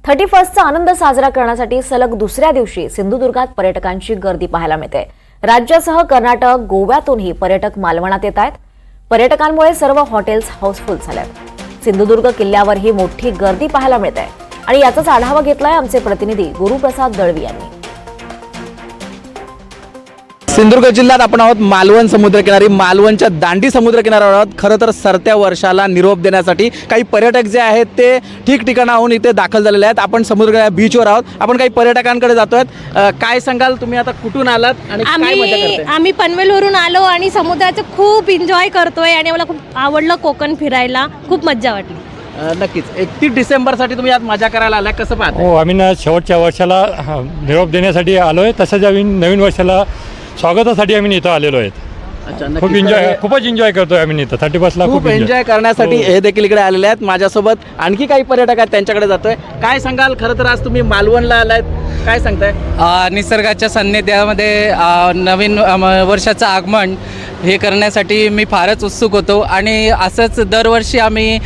31चा आनंद साजरा करण्यासाठी सलग दुसऱ्या दिवशी सिंधुदुर्गात पर्यटकांची गर्दी पाहायला मिळते। राज्यासह कर्नाटक, गोव्यातूनही पर्यटक मालवणात येत आहेत। पर्यटकांमुळे सर्व हॉटेल्स हाऊसफुल झालेत। सिंधुदुर्ग किल्ल्यावर ही मोठी गर्दी पाहायला मिळते आणि याचाच आढावा घेतलाय आमचे प्रतिनिधी गुरुप्रसाद दळवी यांनी। सिंधुदुर्ग जिल्ह्यात आपण आहोत मालवण समुद्रकिनारी। मालवणच्या दांडी समुद्रकिनाऱ्यावर आहोत। खरं तर सरत्या वर्षाला निरोप देण्यासाठी काही पर्यटक जे आहेत ते ठिकठिकाणाहून इथे दाखल झालेले आहेत। आपण समुद्र बीचवर आहोत। आपण काही पर्यटकांकडे जातोय। काय सांगाल, तुम्ही आता कुठून आलात आणि काय मजा करताय? आम्ही पनवेलवरून आलो आणि समुद्राचं खूप एन्जॉय करतोय आणि मला खूप आवडलं कोकण फिरायला, खूप मजा वाटली। नक्कीच 31 डिसेंबरसाठी तुम्ही आज मजा करायला आलाय, कसं पाहताय? हो, आम्ही ना शेवटच्या वर्षाला निरोप देण्यासाठी आलोय, तसंच आम्ही नवीन वर्षाला स्वागतासाठी आम्ही इथं आलेलो आहेत। खूपच एन्जॉय करतोय आम्ही इथं 31ला खूप एन्जॉय करण्यासाठी हे देखील इकडे आलेले आहेत। माझ्यासोबत आणखी काही पर्यटक आहेत, त्यांच्याकडे जातोय। काय सांगाल, खरं तर आज तुम्ही मालवणला आलात, काय सांगताय? निसर्गाच्या सान्निध्यामध्ये नवीन वर्षाचं आगमन हे करण्यासाठी मी फारच उत्सुक होतो आणि असंच दरवर्षी आम्ही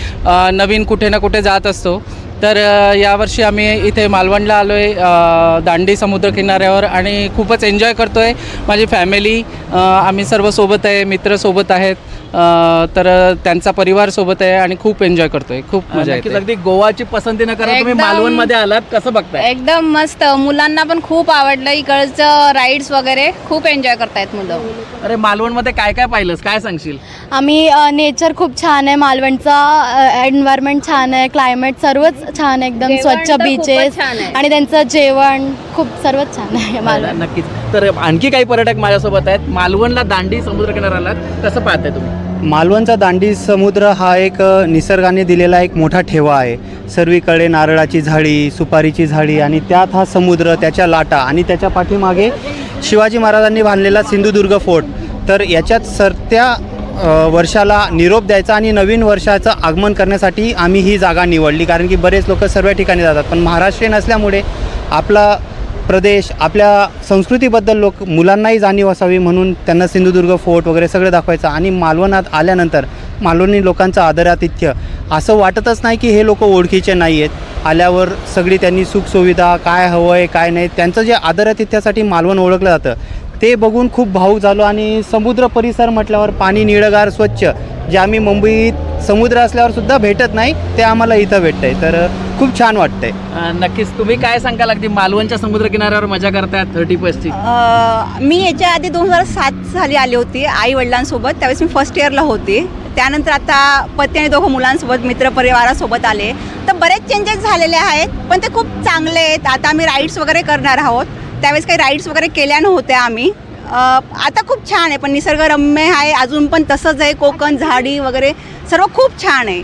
नवीन कुठे ना कुठे जात असतो। तर यावर्षी आम्ही इथे मालवणला आलो आहे, दांडी समुद्रकिनाऱ्यावर, आणि खूपच एन्जॉय करतो आहे। माझी फॅमिली, आम्ही सर्व सोबत आहे, मित्र सोबत आहेत, तर त्यांचा परिवार सोबत आहे आणि खूप एन्जॉय करतो आहे, खूप मजा येते। अगदी गोवाची पसंती न करता तुम्ही मालवणमध्ये आलात, कसं बघताय? एकदम मस्त, मुलांना पण खूप आवडलं इकडचं राईड्स वगैरे, खूप एन्जॉय करतायत मुलं। अरे, मालवणमध्ये काय काय पाहिलंस, काय सांगशील? आम्ही नेचर खूप छान आहे, मालवणचा एन्व्हायरमेंट छान आहे, क्लायमेट सर्वच छान, एकदम स्वच्छ बीचेस आणि त्यांचं जेवण खूप सर्वच छान आहे मालवण। नक्कीच। तर आणखी काही पर्यटक माझ्यासोबत आहेत। मालवणला दांडी समुद्रकिनाऱ्याला कसं पाहताय तुम्ही? मालवणचा दांडी समुद्र हा एक निसर्गाने दिलेला एक मोठा ठेवा आहे। सर्वीकडे नारळाची झाडी, सुपारीची झाडी आणि त्यात हा समुद्र, त्याच्या लाटा आणि त्याच्या पाठीमागे शिवाजी महाराजांनी बांधलेला सिंधुदुर्ग फोर्ट। तर याच्यात सरत्या वर्षाला निरोप द्यायचा आणि नवीन वर्षाचं आगमन करण्यासाठी आम्ही ही जागा निवडली, कारण की बरेच लोक सर्व ठिकाणी जातात, पण महाराष्ट्रीयन असल्यामुळे आपला प्रदेश, आपल्या संस्कृतीबद्दल मुलांनाही जाणीव असावी म्हणून त्यांना सिंधुदुर्ग फोर्ट वगैरे सगळं दाखवायचं। आणि मालवणात आल्यानंतर मालवणी लोकांचं आदरातिथ्य असं वाटतच नाही की हे लोक ओळखीचे नाही आहेत। आल्यावर सगळी त्यांनी सुखसुविधा, काय हवं आहे काय नाही, त्यांचं जे आदरातिथ्यासाठी मालवण ओळखलं जातं ते बघून खूप भावूक झालो। आणि समुद्र परिसर म्हटल्यावर पाणी निळगार स्वच्छ, जे आम्ही मुंबईत समुद्र असल्यावर सुद्धा भेटत नाही, ते आम्हाला इथं भेटतंय, तर खूप छान वाटतंय। नक्कीच। तुम्ही काय सांगाल, अगदी मालवणच्या समुद्रकिनाऱ्यावर मजा करताय 31ची? मी याच्या आधी 2007 साली आली होती आई वडिलांसोबत, त्यावेळेस मी फर्स्ट इयरला होते। त्यानंतर आता पती आणि दोघं मुलांसोबत मित्रपरिवारासोबत आले, तर बरेच चेंजेस झालेले आहेत, पण ते खूप चांगले आहेत। आता आम्ही राईड्स वगैरे करणार आहोत, त्यावेळेस काही राईड्स वगैरे केल्या नव्हत्या आम्ही। आता खूप छान आहे, पण निसर्गरम्य आहे, अजून पण तसंच आहे। कोकण, झाडी वगैरे सर्व खूप छान आहे।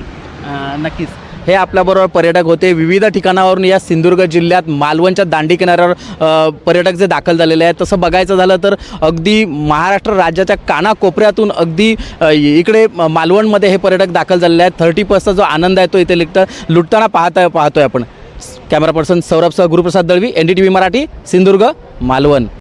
नक्कीच। हे आपल्याबरोबर पर्यटक होते विविध ठिकाणावरून या सिंधुदुर्ग जिल्ह्यात मालवणच्या दांडी किनाऱ्यावर पर्यटक जे दाखल झालेले आहेत। तसं बघायचं झालं तर अगदी महाराष्ट्र राज्याच्या कानाकोपऱ्यातून अगदी इकडे मालवणमध्ये हे पर्यटक दाखल झालेले आहेत। 31चा जो आनंद आहे तो इथे लुटताना पाहतोय आपण। कॅमेरा पर्सन सौरभसह गुरुप्रसाद दळवी, NDTV मराठी, सिंधुदुर्ग, मालवण।